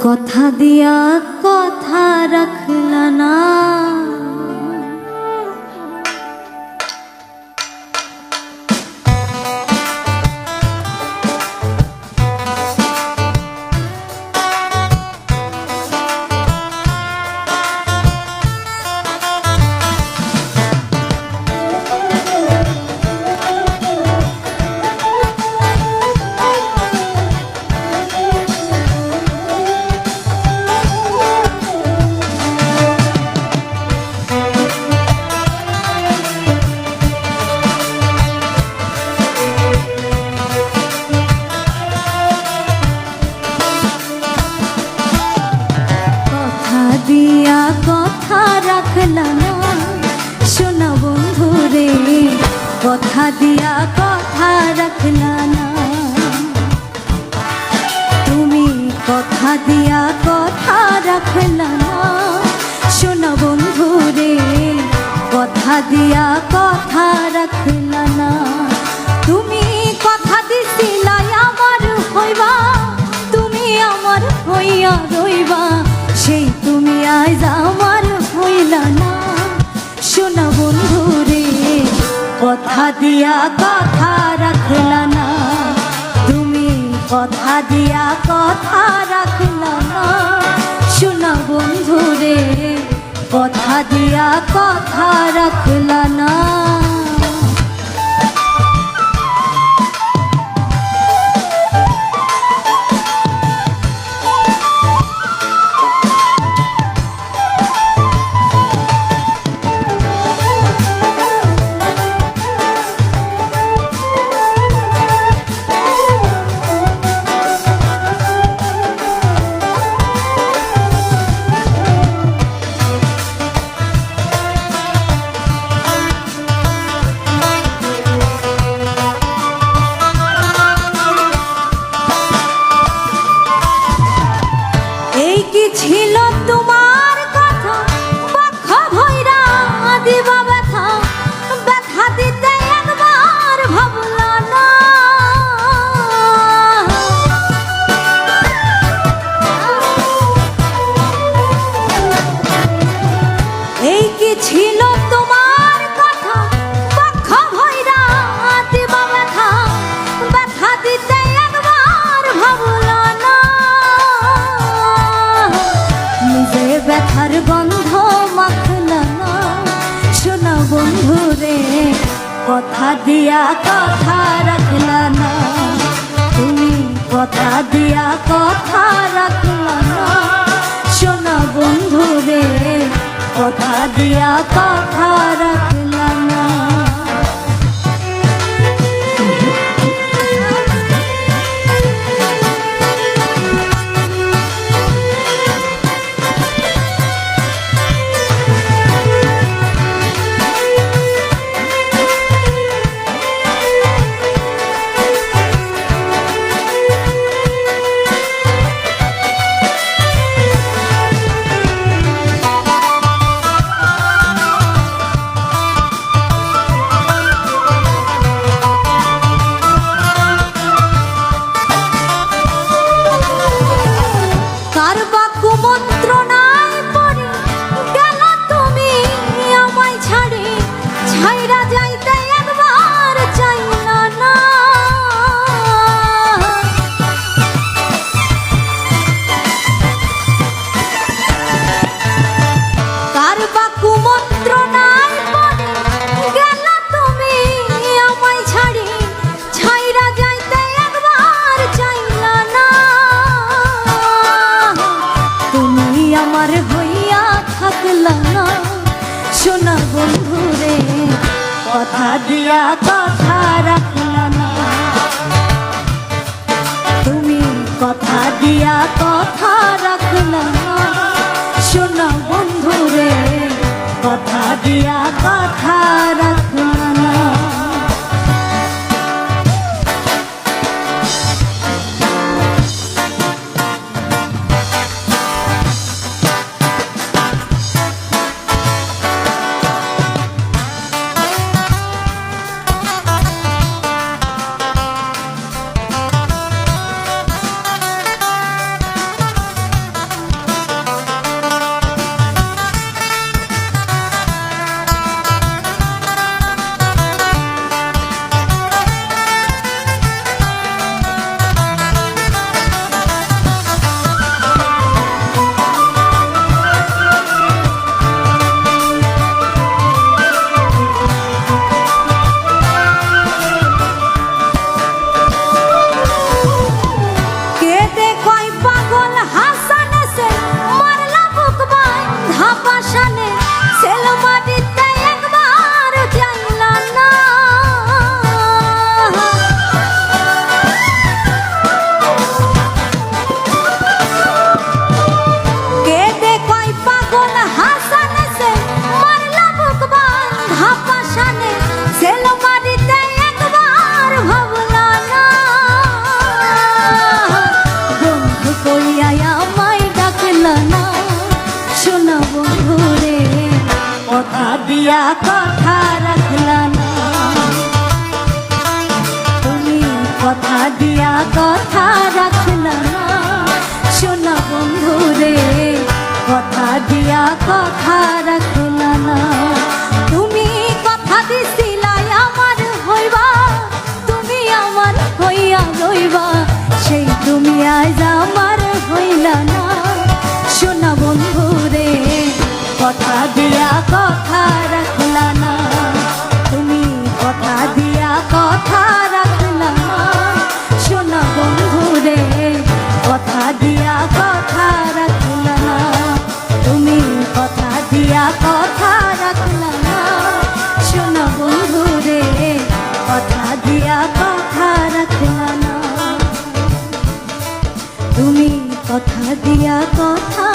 কথা দিয়া কথা রাখলা না। দিয়া কথা রাখলা না সোনা বন্ধু রে, কথা দিয়া কথা রাখলা না। তুমি কথা দিয়া কথা রাখলা না সোনা বন্ধু রে, কথা দিয়া কথা রাখলা না। তুমি কথা দিছিলা আমার হইবা, তুমি আমার হইয়া রইবা, সেই তুমি আজ আমার হইলা না সোনা বন্ধু রে, কথা দিয়া কথা রাখলা না। তুমি কথা দিয়া কথা রাখলা না সোনা বন্ধু রে, কথা দিয়া কথা রাখলা না। ছিল তোমার কথা বক্ষ ভৈরা দিবা ব্যথা, ব্যথা দিতে একবার ভাবলা না। এই কি ছিল তোমার কথা বক্ষ ভৈরা দিবা ব্যথা, ব্যথা দিতে একবার ভাবলা না। ব্যথার গন্ধ মাখলা না সোনা বন্ধু রে, কথা দিয়া কথা রাখলা না। তুমি কথা দিয়া কথা রাখলা না সোনা বন্ধু রে, কথা দিয়া কথা রাখলা না। সোনা বন্ধু রে, কথা দিয়া কথা রাখলা না। তুমি কথা দিয়া কথা রাখলা না সোনা বন্ধু রে, কথা দিয়া কথা রাখলা না। দিয়া কথা রাখলা না, তুমি কথা দিয়া কথা রাখলা না, শোনা বন্ধু রে কথা দিয়া কথা রাখলা না। তুমি কথা দিছিলাই আমার হইবা, তুমি আমার হইয়া রইবা, সেই তুমি আজ আমার হইলা না, শোনা বন্ধু রে কথা দিয়া কথা রাখলা না, তুমি কথা দিয়া কথা রাখলা না, শোনা বন্ধু রে কথা দিয়া কথা রাখলা না, তুমি কথা দিয়া কথা রাখলা না, শোনা বন্ধু রে কথা দিয়া কথা রাখলা না, তুমি কথা দিয়া কথা